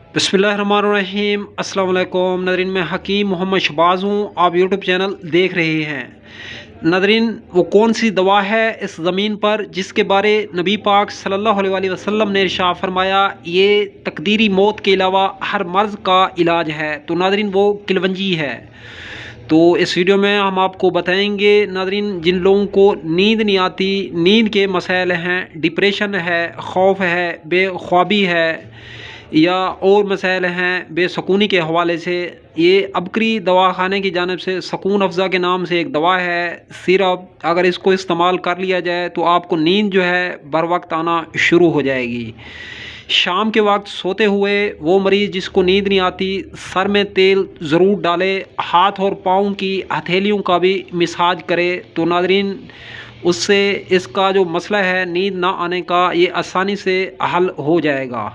बिस्मिल्लाहिर्रहमानिर्रहीम। अस्सलाम वालेकुम नाज़रीन, मैं हकीम मोहम्मद शहबाज हूँ। आप यूट्यूब चैनल देख रहे हैं। नाज़रीन, वो कौन सी दवा है इस ज़मीन पर जिसके बारे नबी पाक सल्लल्लाहु अलैहि वसल्लम ने इरशाद फरमाया, ये तकदीरी मौत के अलावा हर मर्ज़ का इलाज है। तो नाज़रीन, वो किलवंजी है। तो इस वीडियो में हम आपको बताएंगे नाज़रीन, जिन लोगों को नींद नहीं आती, नींद के मसाइल हैं, डिप्रेशन है, खौफ है, बेख्वाबी है या और मसाइल हैं बेसकूनी के हवाले से, ये अबकरी दवाखाने की जानिब से सकून अफ़ज़ा के नाम से एक दवा है सिरप। अगर इसको इस्तेमाल कर लिया जाए तो आपको नींद जो है बर वक्त आना शुरू हो जाएगी। शाम के वक्त सोते हुए वो मरीज़ जिसको नींद नहीं आती, सर में तेल ज़रूर डाले, हाथ और पाँव की हथेलियों का भी मिसाज करे। तो नाज़रीन, उससे इसका जो मसला है नींद ना आने का, ये आसानी से हल हो जाएगा।